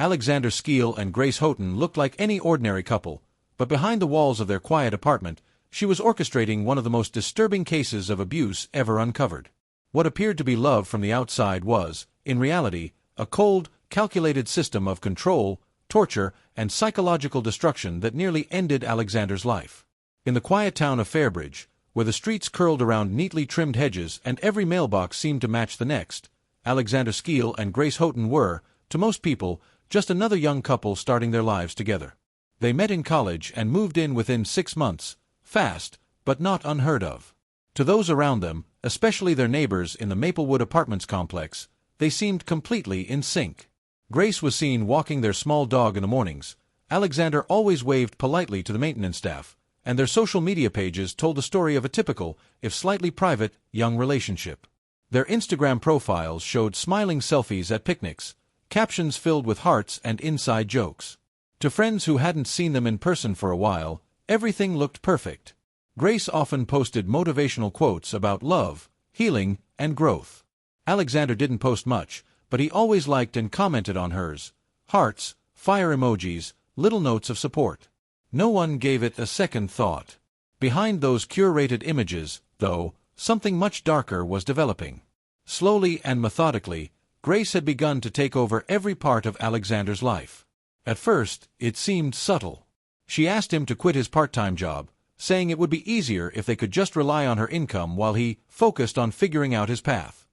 Alexander Skeel and Grace Houghton looked like any ordinary couple, but behind the walls of their quiet apartment, she was orchestrating one of the most disturbing cases of abuse ever uncovered. What appeared to be love from the outside was, in reality, a cold, calculated system of control, torture, and psychological destruction that nearly ended Alexander's life. In the quiet town of Fairbridge, where the streets curled around neatly trimmed hedges and every mailbox seemed to match the next, Alexander Skeel and Grace Houghton were, to most people, just another young couple starting their lives together. They met in college and moved in within 6 months, fast, but not unheard of. To those around them, especially their neighbors in the Maplewood Apartments complex, they seemed completely in sync. Grace was seen walking their small dog in the mornings. Alexander always waved politely to the maintenance staff, and their social media pages told the story of a typical, if slightly private, young relationship. Their Instagram profiles showed smiling selfies at picnics, captions filled with hearts and inside jokes. To friends who hadn't seen them in person for a while, everything looked perfect. Grace often posted motivational quotes about love, healing, and growth. Alexander didn't post much, but he always liked and commented on hers. Hearts, fire emojis, little notes of support. No one gave it a second thought. Behind those curated images, though, something much darker was developing. Slowly and methodically, Grace had begun to take over every part of Alexander's life. At first, it seemed subtle. She asked him to quit his part-time job, saying it would be easier if they could just rely on her income while he focused on figuring out his path.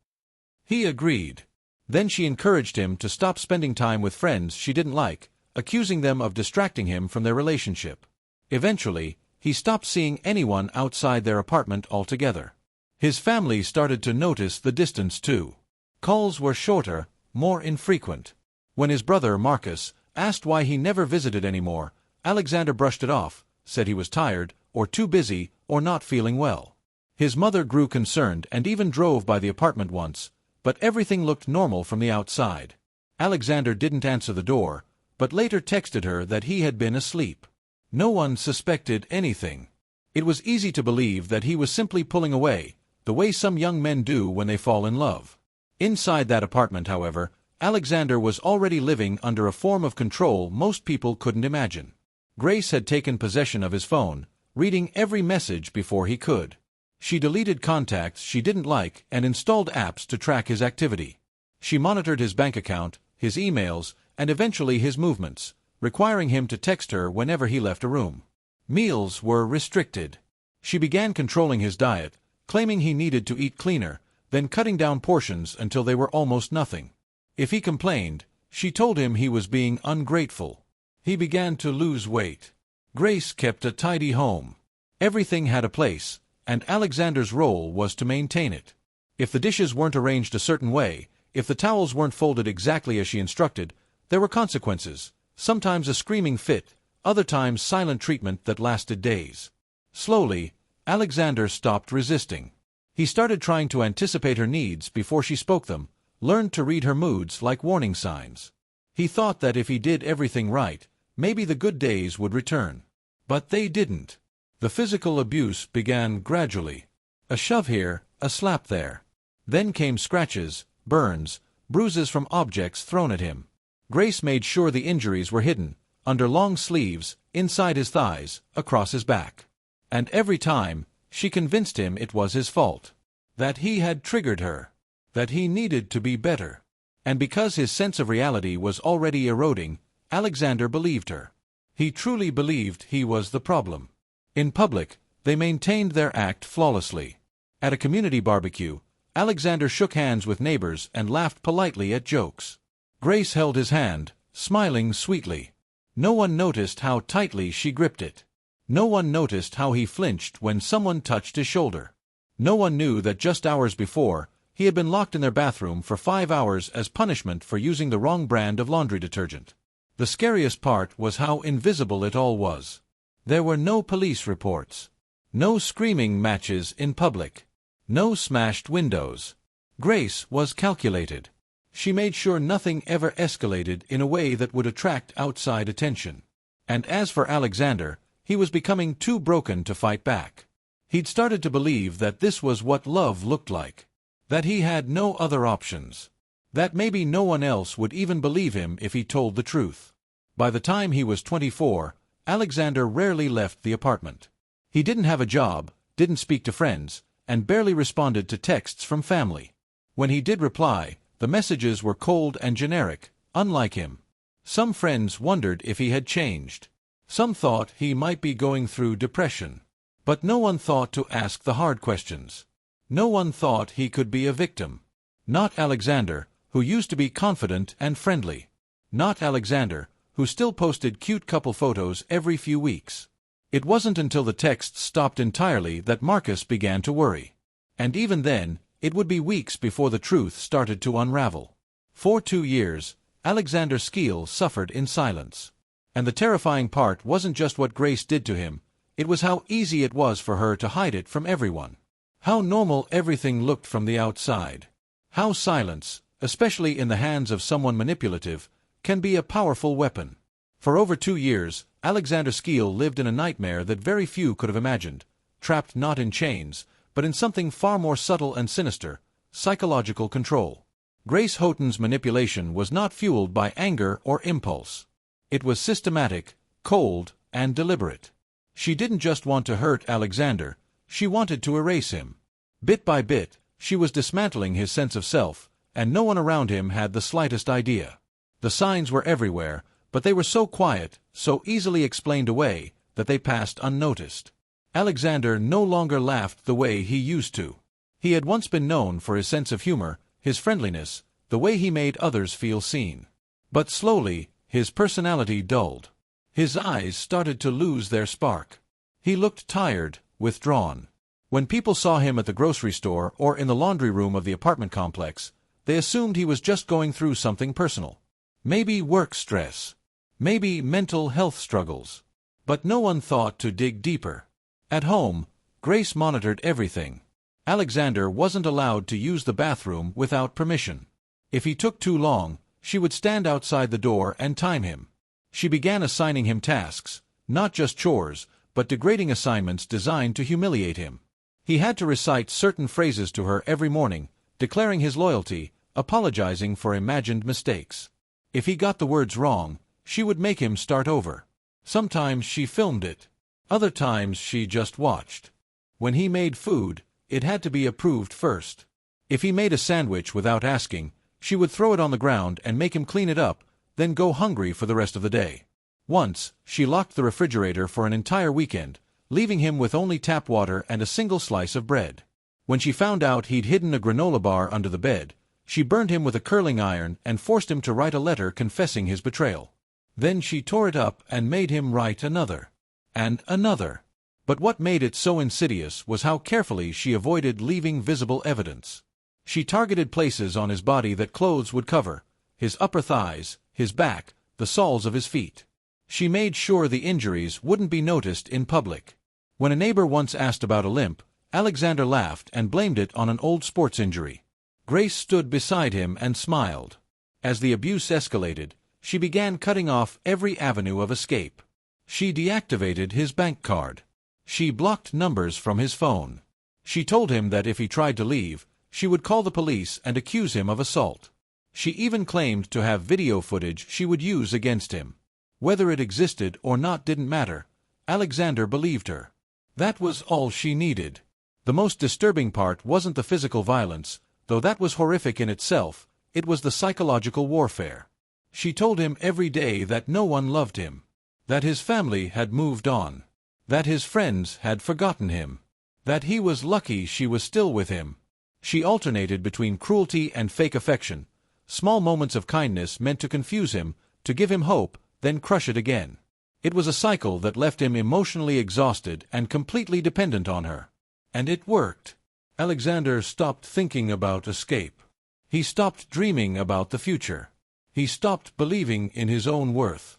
He agreed. Then she encouraged him to stop spending time with friends she didn't like, accusing them of distracting him from their relationship. Eventually, he stopped seeing anyone outside their apartment altogether. His family started to notice the distance too. Calls were shorter, more infrequent. When his brother, Marcus, asked why he never visited anymore, Alexander brushed it off, said he was tired, or too busy, or not feeling well. His mother grew concerned and even drove by the apartment once, but everything looked normal from the outside. Alexander didn't answer the door, but later texted her that he had been asleep. No one suspected anything. It was easy to believe that he was simply pulling away, the way some young men do when they fall in love. Inside that apartment, however, Alexander was already living under a form of control most people couldn't imagine. Grace had taken possession of his phone, reading every message before he could. She deleted contacts she didn't like and installed apps to track his activity. She monitored his bank account, his emails, and eventually his movements, requiring him to text her whenever he left a room. Meals were restricted. She began controlling his diet, claiming he needed to eat cleaner, then cutting down portions until they were almost nothing. If he complained, she told him he was being ungrateful. He began to lose weight. Grace kept a tidy home. Everything had a place, and Alexander's role was to maintain it. If the dishes weren't arranged a certain way, if the towels weren't folded exactly as she instructed, there were consequences, sometimes a screaming fit, other times silent treatment that lasted days. Slowly, Alexander stopped resisting. He started trying to anticipate her needs before she spoke them, learned to read her moods like warning signs. He thought that if he did everything right, maybe the good days would return. But they didn't. The physical abuse began gradually. A shove here, a slap there. Then came scratches, burns, bruises from objects thrown at him. Grace made sure the injuries were hidden, under long sleeves, inside his thighs, across his back. And every time, she convinced him it was his fault. That he had triggered her. That he needed to be better. And because his sense of reality was already eroding, Alexander believed her. He truly believed he was the problem. In public, they maintained their act flawlessly. At a community barbecue, Alexander shook hands with neighbors and laughed politely at jokes. Grace held his hand, smiling sweetly. No one noticed how tightly she gripped it. No one noticed how he flinched when someone touched his shoulder. No one knew that just hours before, he had been locked in their bathroom for 5 hours as punishment for using the wrong brand of laundry detergent. The scariest part was how invisible it all was. There were no police reports. No screaming matches in public. No smashed windows. Grace was calculated. She made sure nothing ever escalated in a way that would attract outside attention. And as for Alexander, he was becoming too broken to fight back. He'd started to believe that this was what love looked like. That he had no other options. That maybe no one else would even believe him if he told the truth. By the time he was 24, Alexander rarely left the apartment. He didn't have a job, didn't speak to friends, and barely responded to texts from family. When he did reply, the messages were cold and generic, unlike him. Some friends wondered if he had changed. Some thought he might be going through depression. But no one thought to ask the hard questions. No one thought he could be a victim. Not Alexander, who used to be confident and friendly. Not Alexander, who still posted cute couple photos every few weeks. It wasn't until the texts stopped entirely that Marcus began to worry. And even then, it would be weeks before the truth started to unravel. For 2 years, Alexander Skeel suffered in silence. And the terrifying part wasn't just what Grace did to him, it was how easy it was for her to hide it from everyone. How normal everything looked from the outside. How silence, especially in the hands of someone manipulative, can be a powerful weapon. For over 2 years, Alexander Skeel lived in a nightmare that very few could have imagined, trapped not in chains, but in something far more subtle and sinister, psychological control. Grace Houghton's manipulation was not fueled by anger or impulse. It was systematic, cold, and deliberate. She didn't just want to hurt Alexander, she wanted to erase him. Bit by bit, she was dismantling his sense of self, and no one around him had the slightest idea. The signs were everywhere, but they were so quiet, so easily explained away, that they passed unnoticed. Alexander no longer laughed the way he used to. He had once been known for his sense of humor, his friendliness, the way he made others feel seen. But slowly, his personality dulled. His eyes started to lose their spark. He looked tired, withdrawn. When people saw him at the grocery store or in the laundry room of the apartment complex, they assumed he was just going through something personal. Maybe work stress. Maybe mental health struggles. But no one thought to dig deeper. At home, Grace monitored everything. Alexander wasn't allowed to use the bathroom without permission. If he took too long, she would stand outside the door and time him. She began assigning him tasks, not just chores, but degrading assignments designed to humiliate him. He had to recite certain phrases to her every morning, declaring his loyalty, apologizing for imagined mistakes. If he got the words wrong, she would make him start over. Sometimes she filmed it. Other times she just watched. When he made food, it had to be approved first. If he made a sandwich without asking, she would throw it on the ground and make him clean it up, then go hungry for the rest of the day. Once, she locked the refrigerator for an entire weekend, leaving him with only tap water and a single slice of bread. When she found out he'd hidden a granola bar under the bed, she burned him with a curling iron and forced him to write a letter confessing his betrayal. Then she tore it up and made him write another. And another. But what made it so insidious was how carefully she avoided leaving visible evidence. She targeted places on his body that clothes would cover: his upper thighs, his back, the soles of his feet. She made sure the injuries wouldn't be noticed in public. When a neighbor once asked about a limp, Alexander laughed and blamed it on an old sports injury. Grace stood beside him and smiled. As the abuse escalated, she began cutting off every avenue of escape. She deactivated his bank card. She blocked numbers from his phone. She told him that if he tried to leave, she would call the police and accuse him of assault. She even claimed to have video footage she would use against him. Whether it existed or not didn't matter. Alexander believed her. That was all she needed. The most disturbing part wasn't the physical violence, though that was horrific in itself, it was the psychological warfare. She told him every day that no one loved him. That his family had moved on. That his friends had forgotten him. That he was lucky she was still with him. She alternated between cruelty and fake affection. Small moments of kindness meant to confuse him, to give him hope, then crush it again. It was a cycle that left him emotionally exhausted and completely dependent on her. And it worked. Alexander stopped thinking about escape. He stopped dreaming about the future. He stopped believing in his own worth.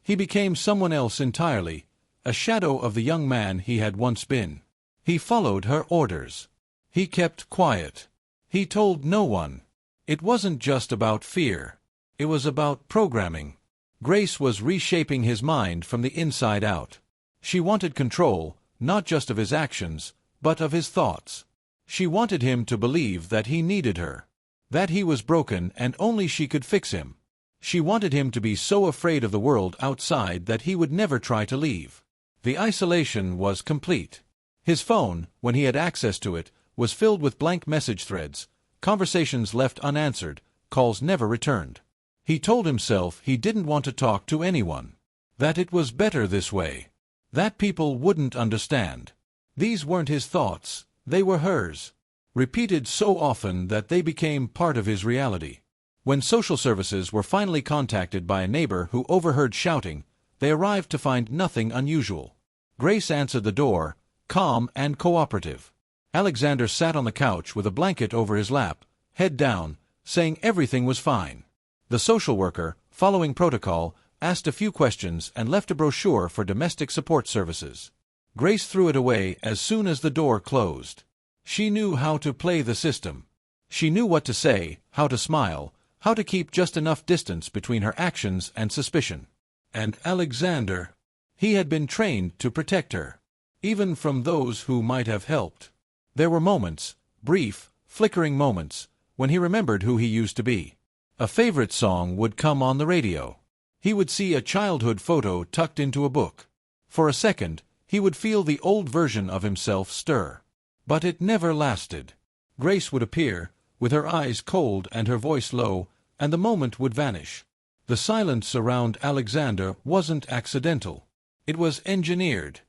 He became someone else entirely, a shadow of the young man he had once been. He followed her orders. He kept quiet. He told no one. It wasn't just about fear. It was about programming. Grace was reshaping his mind from the inside out. She wanted control, not just of his actions, but of his thoughts. She wanted him to believe that he needed her. That he was broken and only she could fix him. She wanted him to be so afraid of the world outside that he would never try to leave. The isolation was complete. His phone, when he had access to it, was filled with blank message threads, conversations left unanswered, calls never returned. He told himself he didn't want to talk to anyone. That it was better this way. That people wouldn't understand. These weren't his thoughts, they were hers. Repeated so often that they became part of his reality. When social services were finally contacted by a neighbor who overheard shouting, they arrived to find nothing unusual. Grace answered the door, calm and cooperative. Alexander sat on the couch with a blanket over his lap, head down, saying everything was fine. The social worker, following protocol, asked a few questions and left a brochure for domestic support services. Grace threw it away as soon as the door closed. She knew how to play the system. She knew what to say, how to smile, how to keep just enough distance between her actions and suspicion. And Alexander, he had been trained to protect her, even from those who might have helped. There were moments, brief, flickering moments, when he remembered who he used to be. A favorite song would come on the radio. He would see a childhood photo tucked into a book. For a second, he would feel the old version of himself stir. But it never lasted. Grace would appear, with her eyes cold and her voice low, and the moment would vanish. The silence around Alexander wasn't accidental. It was engineered,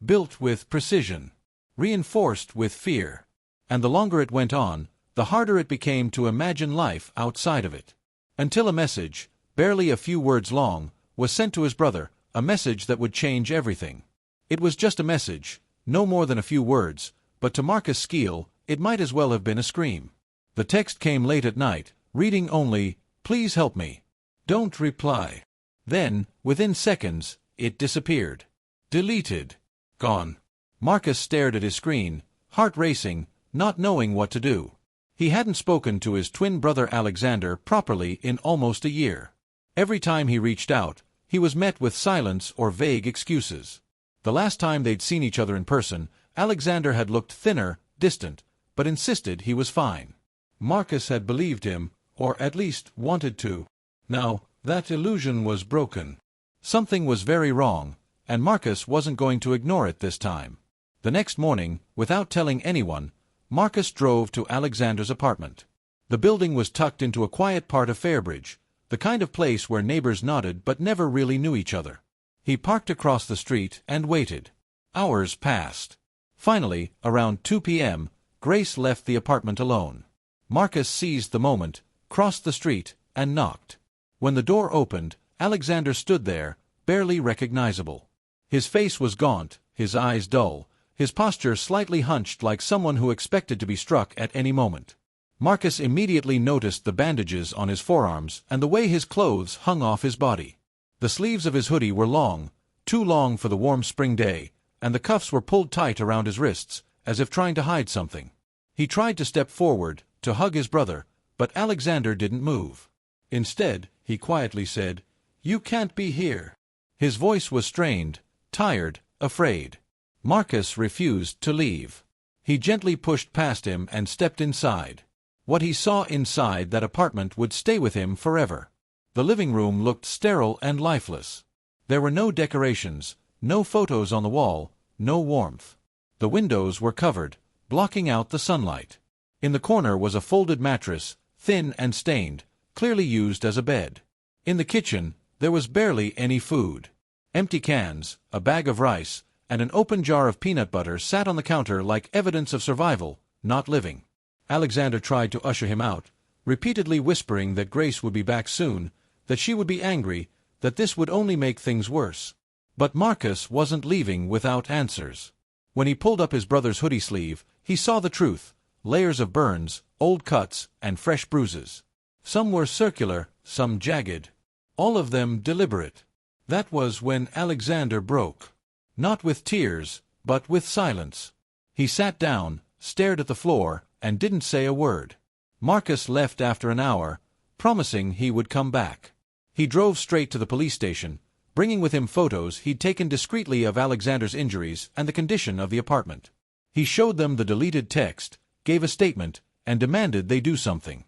built with precision, reinforced with fear. And the longer it went on, the harder it became to imagine life outside of it. Until a message, barely a few words long, was sent to his brother, a message that would change everything. It was just a message, no more than a few words, but to Marcus Skeel, it might as well have been a scream. The text came late at night, reading only, "Please help me. Don't reply." Then, within seconds, it disappeared. Deleted. Gone. Marcus stared at his screen, heart racing, not knowing what to do. He hadn't spoken to his twin brother Alexander properly in almost a year. Every time he reached out, he was met with silence or vague excuses. The last time they'd seen each other in person, Alexander had looked thinner, distant, but insisted he was fine. Marcus had believed him, or at least wanted to. Now, that illusion was broken. Something was very wrong, and Marcus wasn't going to ignore it this time. The next morning, without telling anyone, Marcus drove to Alexander's apartment. The building was tucked into a quiet part of Fairbridge, the kind of place where neighbors nodded but never really knew each other. He parked across the street and waited. Hours passed. Finally, around 2 p.m., Grace left the apartment alone. Marcus seized the moment, crossed the street, and knocked. When the door opened, Alexander stood there, barely recognizable. His face was gaunt, his eyes dull, his posture slightly hunched like someone who expected to be struck at any moment. Marcus immediately noticed the bandages on his forearms and the way his clothes hung off his body. The sleeves of his hoodie were long, too long for the warm spring day, and the cuffs were pulled tight around his wrists, as if trying to hide something. He tried to step forward, to hug his brother, but Alexander didn't move. Instead, he quietly said, "You can't be here." His voice was strained, tired, afraid. Marcus refused to leave. He gently pushed past him and stepped inside. What he saw inside that apartment would stay with him forever. The living room looked sterile and lifeless. There were no decorations, no photos on the wall, no warmth. The windows were covered, blocking out the sunlight. In the corner was a folded mattress, thin and stained, clearly used as a bed. In the kitchen, there was barely any food. Empty cans, a bag of rice, and an open jar of peanut butter sat on the counter like evidence of survival, not living. Alexander tried to usher him out, repeatedly whispering that Grace would be back soon, that she would be angry, that this would only make things worse. But Marcus wasn't leaving without answers. When he pulled up his brother's hoodie sleeve, he saw the truth, layers of burns, old cuts, and fresh bruises. Some were circular, some jagged. All of them deliberate. That was when Alexander broke. Not with tears, but with silence. He sat down, stared at the floor, and didn't say a word. Marcus left after an hour, promising he would come back. He drove straight to the police station, bringing with him photos he'd taken discreetly of Alexander's injuries and the condition of the apartment. He showed them the deleted text, gave a statement, and demanded they do something.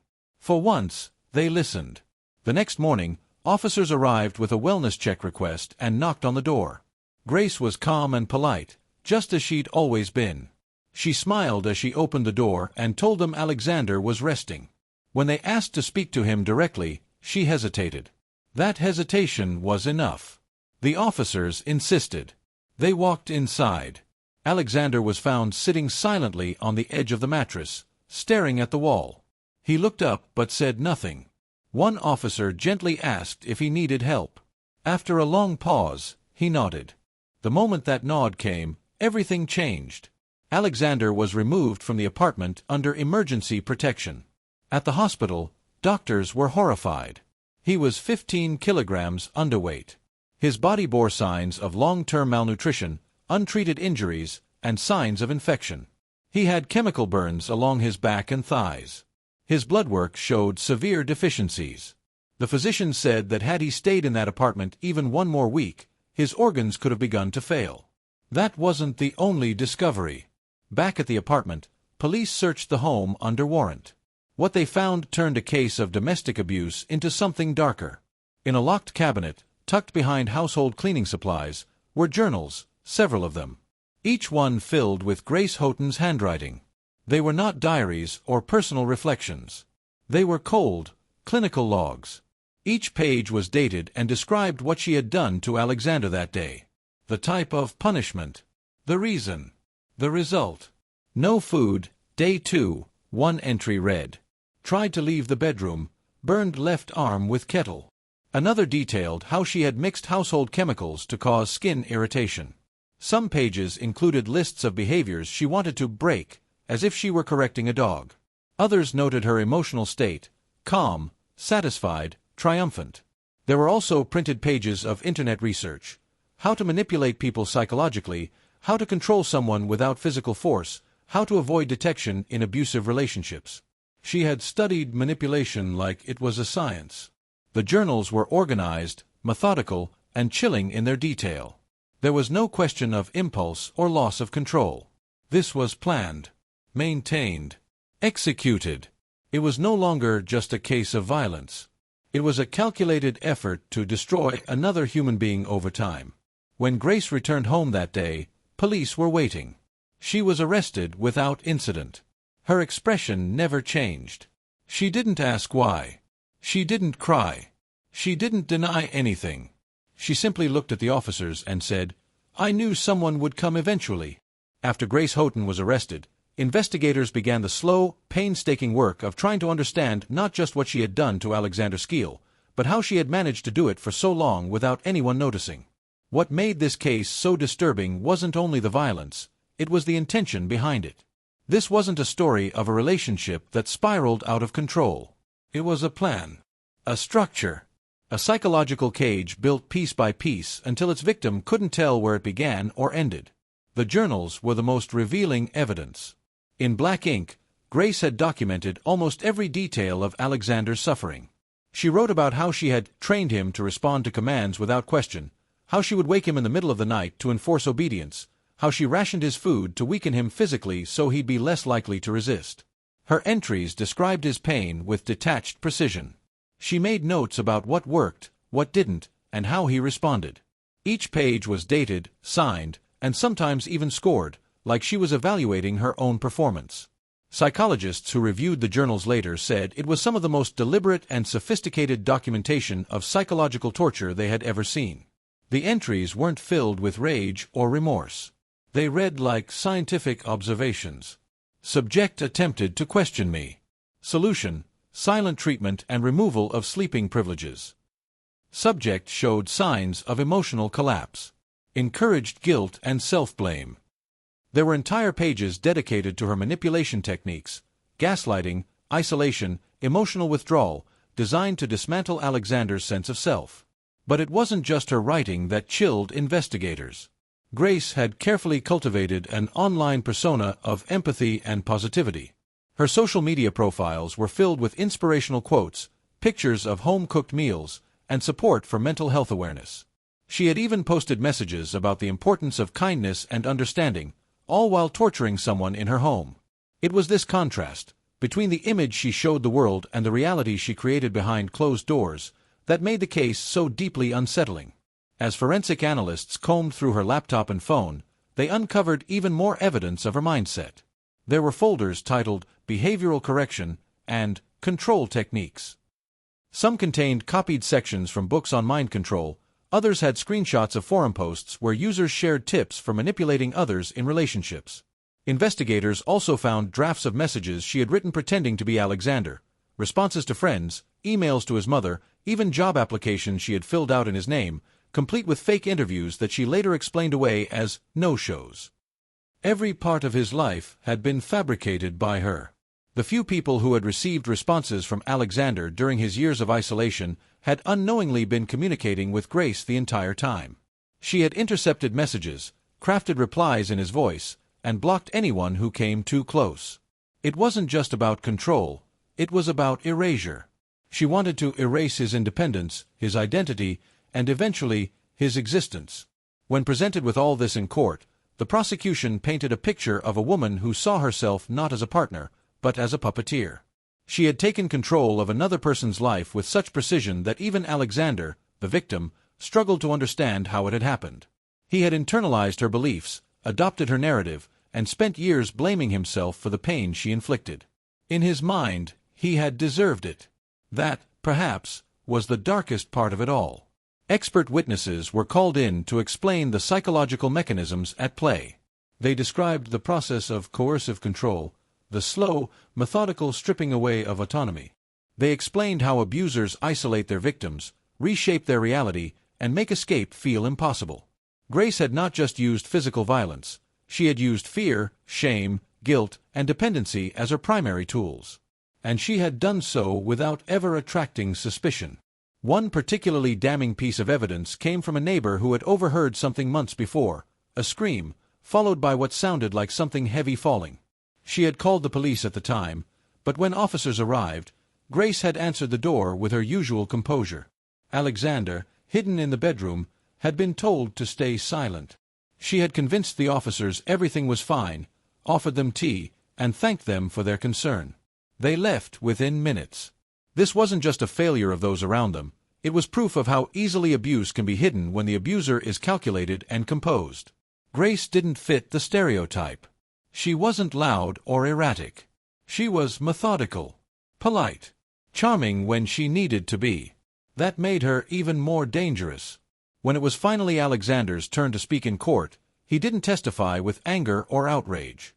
For once, they listened. The next morning, officers arrived with a wellness check request and knocked on the door. Grace was calm and polite, just as she'd always been. She smiled as she opened the door and told them Alexander was resting. When they asked to speak to him directly, she hesitated. That hesitation was enough. The officers insisted. They walked inside. Alexander was found sitting silently on the edge of the mattress, staring at the wall. He looked up but said nothing. One officer gently asked if he needed help. After a long pause, he nodded. The moment that nod came, everything changed. Alexander was removed from the apartment under emergency protection. At the hospital, doctors were horrified. He was 15 kilograms underweight. His body bore signs of long-term malnutrition, untreated injuries, and signs of infection. He had chemical burns along his back and thighs. His blood work showed severe deficiencies. The physician said that had he stayed in that apartment even one more week, his organs could have begun to fail. That wasn't the only discovery. Back at the apartment, police searched the home under warrant. What they found turned a case of domestic abuse into something darker. In a locked cabinet, tucked behind household cleaning supplies, were journals, several of them. Each one filled with Grace Houghton's handwriting. They were not diaries or personal reflections. They were cold, clinical logs. Each page was dated and described what she had done to Alexander that day. The type of punishment. The reason. The result. No food, day 2, one entry read. Tried to leave the bedroom, burned left arm with kettle. Another detailed how she had mixed household chemicals to cause skin irritation. Some pages included lists of behaviors she wanted to break, as if she were correcting a dog. Others noted her emotional state, calm, satisfied, triumphant. There were also printed pages of internet research. How to manipulate people psychologically, how to control someone without physical force, how to avoid detection in abusive relationships. She had studied manipulation like it was a science. The journals were organized, methodical, and chilling in their detail. There was no question of impulse or loss of control. This was planned, maintained, executed. It was no longer just a case of violence. It was a calculated effort to destroy another human being over time. When Grace returned home that day, police were waiting. She was arrested without incident. Her expression never changed. She didn't ask why. She didn't cry. She didn't deny anything. She simply looked at the officers and said, "I knew someone would come eventually." After Grace Houghton was arrested, investigators began the slow, painstaking work of trying to understand not just what she had done to Alexander Skeel, but how she had managed to do it for so long without anyone noticing. What made this case so disturbing wasn't only the violence, it was the intention behind it. This wasn't a story of a relationship that spiraled out of control. It was a plan, a structure, a psychological cage built piece by piece until its victim couldn't tell where it began or ended. The journals were the most revealing evidence. In black ink, Grace had documented almost every detail of Alexander's suffering. She wrote about how she had trained him to respond to commands without question, how she would wake him in the middle of the night to enforce obedience, how she rationed his food to weaken him physically so he'd be less likely to resist. Her entries described his pain with detached precision. She made notes about what worked, what didn't, and how he responded. Each page was dated, signed, and sometimes even scored, like she was evaluating her own performance. Psychologists who reviewed the journals later said it was some of the most deliberate and sophisticated documentation of psychological torture they had ever seen. The entries weren't filled with rage or remorse. They read like scientific observations. Subject attempted to question me. Solution: silent treatment and removal of sleeping privileges. Subject showed signs of emotional collapse. Encouraged guilt and self-blame. There were entire pages dedicated to her manipulation techniques, gaslighting, isolation, emotional withdrawal, designed to dismantle Alexander's sense of self. But it wasn't just her writing that chilled investigators. Grace had carefully cultivated an online persona of empathy and positivity. Her social media profiles were filled with inspirational quotes, pictures of home-cooked meals, and support for mental health awareness. She had even posted messages about the importance of kindness and understanding, all while torturing someone in her home. It was this contrast, Between the image she showed the world and the reality she created behind closed doors, that made the case so deeply unsettling. As forensic analysts combed through her laptop and phone, they uncovered even more evidence of her mindset. There were folders titled Behavioral Correction and Control Techniques. Some contained copied sections from books on mind control, others had screenshots of forum posts where users shared tips for manipulating others in relationships. Investigators also found drafts of messages she had written pretending to be Alexander, responses to friends, emails to his mother, even job applications she had filled out in his name, complete with fake interviews that she later explained away as no-shows. Every part of his life had been fabricated by her. The few people who had received responses from Alexander during his years of isolation had unknowingly been communicating with Grace the entire time. She had intercepted messages, crafted replies in his voice, and blocked anyone who came too close. It wasn't just about control, it was about erasure. She wanted to erase his independence, his identity, and eventually, his existence. When presented with all this in court, the prosecution painted a picture of a woman who saw herself not as a partner, but as a puppeteer. She had taken control of another person's life with such precision that even Alexander, the victim, struggled to understand how it had happened. He had internalized her beliefs, adopted her narrative, and spent years blaming himself for the pain she inflicted. In his mind, he had deserved it. That, perhaps, was the darkest part of it all. Expert witnesses were called in to explain the psychological mechanisms at play. They described the process of coercive control, the slow, methodical stripping away of autonomy. They explained how abusers isolate their victims, reshape their reality, and make escape feel impossible. Grace had not just used physical violence. She had used fear, shame, guilt, and dependency as her primary tools. And she had done so without ever attracting suspicion. One particularly damning piece of evidence came from a neighbor who had overheard something months before, a scream, followed by what sounded like something heavy falling. She had called the police at the time, but when officers arrived, Grace had answered the door with her usual composure. Alexander, hidden in the bedroom, had been told to stay silent. She had convinced the officers everything was fine, offered them tea, and thanked them for their concern. They left within minutes. This wasn't just a failure of those around them, it was proof of how easily abuse can be hidden when the abuser is calculated and composed. Grace didn't fit the stereotype. She wasn't loud or erratic. She was methodical, polite, charming when she needed to be. That made her even more dangerous. When it was finally Alexander's turn to speak in court, he didn't testify with anger or outrage.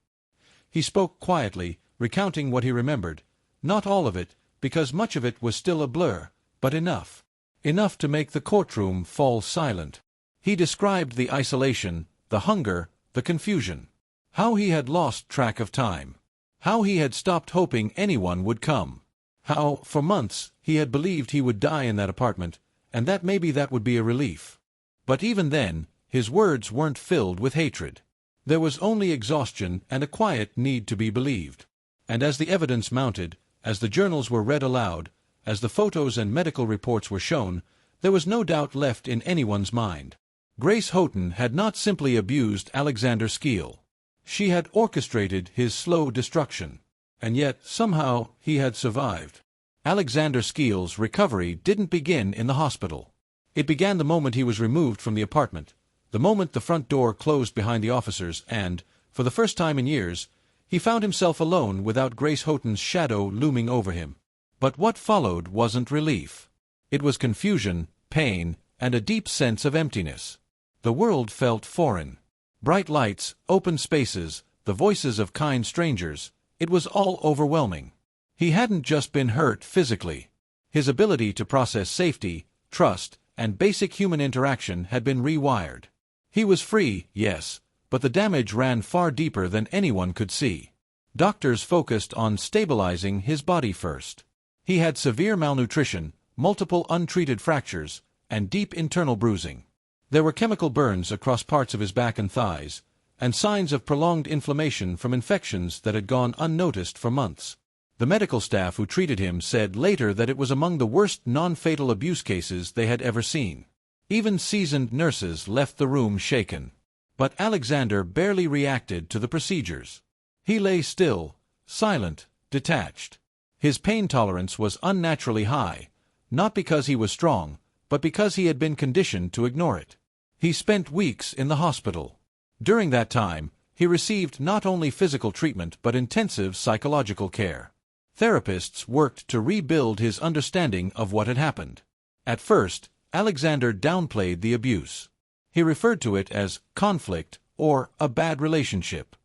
He spoke quietly, recounting what he remembered, not all of it, because much of it was still a blur, but enough. Enough to make the courtroom fall silent. He described the isolation, the hunger, the confusion. How he had lost track of time. How he had stopped hoping anyone would come. How, for months, he had believed he would die in that apartment, and that maybe that would be a relief. But even then, his words weren't filled with hatred. There was only exhaustion and a quiet need to be believed. And as the evidence mounted, as the journals were read aloud, as the photos and medical reports were shown, there was no doubt left in anyone's mind. Grace Houghton had not simply abused Alexander Skeel. She had orchestrated his slow destruction. And yet, somehow, he had survived. Alexander Skeel's recovery didn't begin in the hospital. It began the moment he was removed from the apartment, the moment the front door closed behind the officers and, for the first time in years, he found himself alone without Grace Houghton's shadow looming over him. But what followed wasn't relief. It was confusion, pain, and a deep sense of emptiness. The world felt foreign. Bright lights, open spaces, the voices of kind strangers, it was all overwhelming. He hadn't just been hurt physically. His ability to process safety, trust, and basic human interaction had been rewired. He was free, yes, but the damage ran far deeper than anyone could see. Doctors focused on stabilizing his body first. He had severe malnutrition, multiple untreated fractures, and deep internal bruising. There were chemical burns across parts of his back and thighs, and signs of prolonged inflammation from infections that had gone unnoticed for months. The medical staff who treated him said later that it was among the worst non-fatal abuse cases they had ever seen. Even seasoned nurses left the room shaken. But Alexander barely reacted to the procedures. He lay still, silent, detached. His pain tolerance was unnaturally high, not because he was strong, but because he had been conditioned to ignore it. He spent weeks in the hospital. During that time, he received not only physical treatment but intensive psychological care. Therapists worked to rebuild his understanding of what had happened. At first, Alexander downplayed the abuse. He referred to it as conflict or a bad relationship.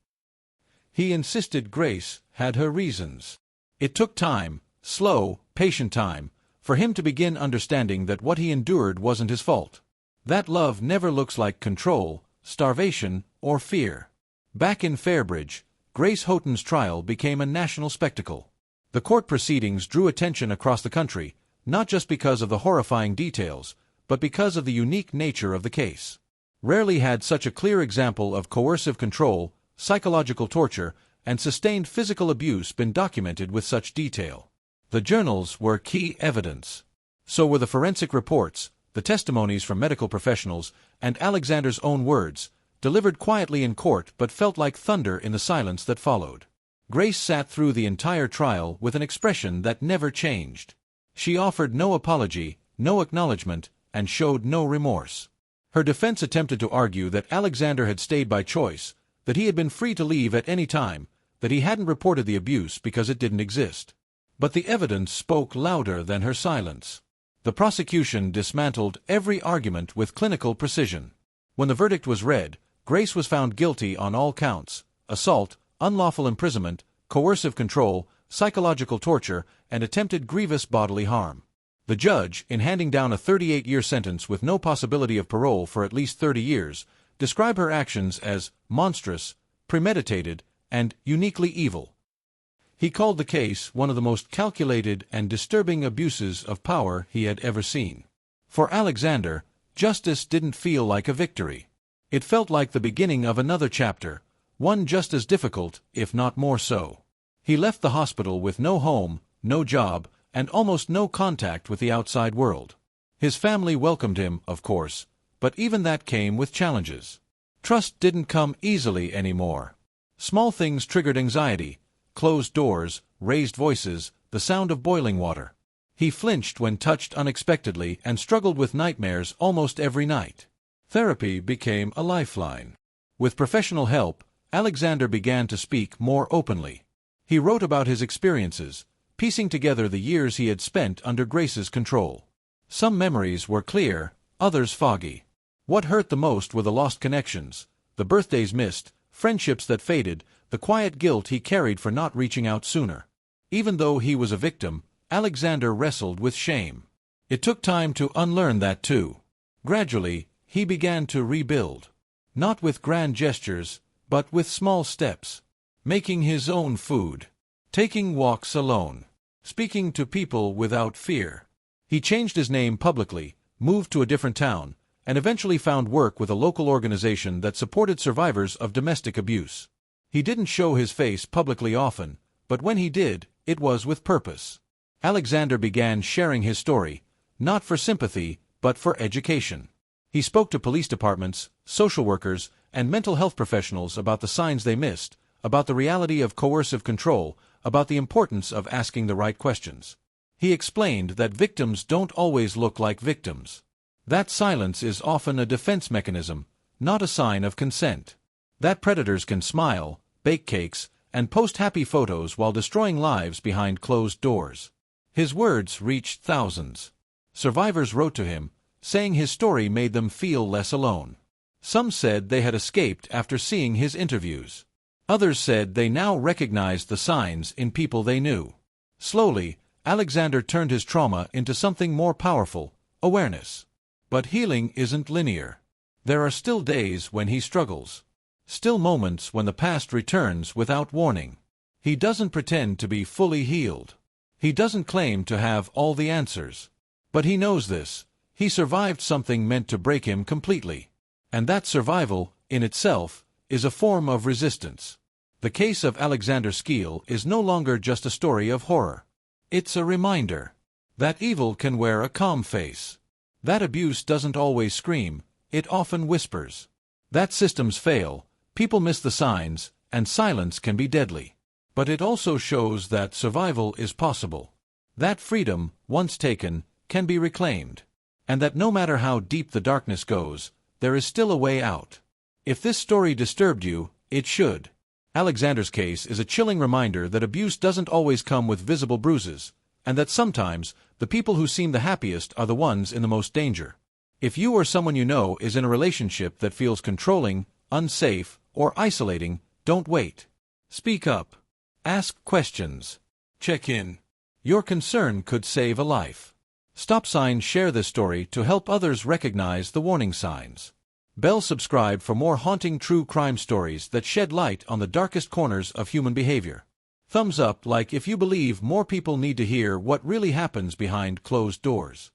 He insisted Grace had her reasons. It took time, slow, patient time, for him to begin understanding that what he endured wasn't his fault. That love never looks like control, starvation, or fear. Back in Fairbridge, Grace Houghton's trial became a national spectacle. The court proceedings drew attention across the country, not just because of the horrifying details, but because of the unique nature of the case. Rarely had such a clear example of coercive control, psychological torture, and sustained physical abuse been documented with such detail. The journals were key evidence. So were the forensic reports, the testimonies from medical professionals, and Alexander's own words, delivered quietly in court but felt like thunder in the silence that followed. Grace sat through the entire trial with an expression that never changed. She offered no apology, no acknowledgement, and showed no remorse. Her defense attempted to argue that Alexander had stayed by choice, that he had been free to leave at any time, that he hadn't reported the abuse because it didn't exist. But the evidence spoke louder than her silence. The prosecution dismantled every argument with clinical precision. When the verdict was read, Grace was found guilty on all counts: assault, unlawful imprisonment, coercive control, psychological torture, and attempted grievous bodily harm. The judge, in handing down a 38-year sentence with no possibility of parole for at least 30 years, described her actions as monstrous, premeditated, and uniquely evil. He called the case one of the most calculated and disturbing abuses of power he had ever seen. For Alexander, justice didn't feel like a victory. It felt like the beginning of another chapter, one just as difficult, if not more so. He left the hospital with no home, no job, and almost no contact with the outside world. His family welcomed him, of course, but even that came with challenges. Trust didn't come easily anymore. Small things triggered anxiety: closed doors, raised voices, the sound of boiling water. He flinched when touched unexpectedly and struggled with nightmares almost every night. Therapy became a lifeline. With professional help, Alexander began to speak more openly. He wrote about his experiences, piecing together the years he had spent under Grace's control. Some memories were clear, others foggy. What hurt the most were the lost connections, the birthdays missed, friendships that faded, the quiet guilt he carried for not reaching out sooner. Even though he was a victim, Alexander wrestled with shame. It took time to unlearn that too. Gradually, he began to rebuild. Not with grand gestures, but with small steps. Making his own food. Taking walks alone. Speaking to people without fear. He changed his name publicly, moved to a different town, and eventually found work with a local organization that supported survivors of domestic abuse. He didn't show his face publicly often, but when he did, it was with purpose. Alexander began sharing his story, not for sympathy, but for education. He spoke to police departments, social workers, and mental health professionals about the signs they missed, about the reality of coercive control, about the importance of asking the right questions. He explained that victims don't always look like victims. That silence is often a defense mechanism, not a sign of consent. That predators can smile, bake cakes, and post happy photos while destroying lives behind closed doors. His words reached thousands. Survivors wrote to him, saying his story made them feel less alone. Some said they had escaped after seeing his interviews. Others said they now recognized the signs in people they knew. Slowly, Alexander turned his trauma into something more powerful: awareness. But healing isn't linear. There are still days when he struggles. Still moments when the past returns without warning. He doesn't pretend to be fully healed. He doesn't claim to have all the answers. But he knows this: he survived something meant to break him completely. And that survival, in itself, is a form of resistance. The case of Alexander Skeel is no longer just a story of horror. It's a reminder that evil can wear a calm face. That abuse doesn't always scream, it often whispers. That systems fail, people miss the signs, and silence can be deadly. But it also shows that survival is possible. That freedom, once taken, can be reclaimed. And that no matter how deep the darkness goes, there is still a way out. If this story disturbed you, it should. Alexander's case is a chilling reminder that abuse doesn't always come with visible bruises, and that sometimes, the people who seem the happiest are the ones in the most danger. If you or someone you know is in a relationship that feels controlling, unsafe, or isolating, don't wait. Speak up. Ask questions. Check in. Your concern could save a life. Stop sign share this story to help others recognize the warning signs. Bell subscribe for more haunting true crime stories that shed light on the darkest corners of human behavior. Thumbs up like if you believe more people need to hear what really happens behind closed doors.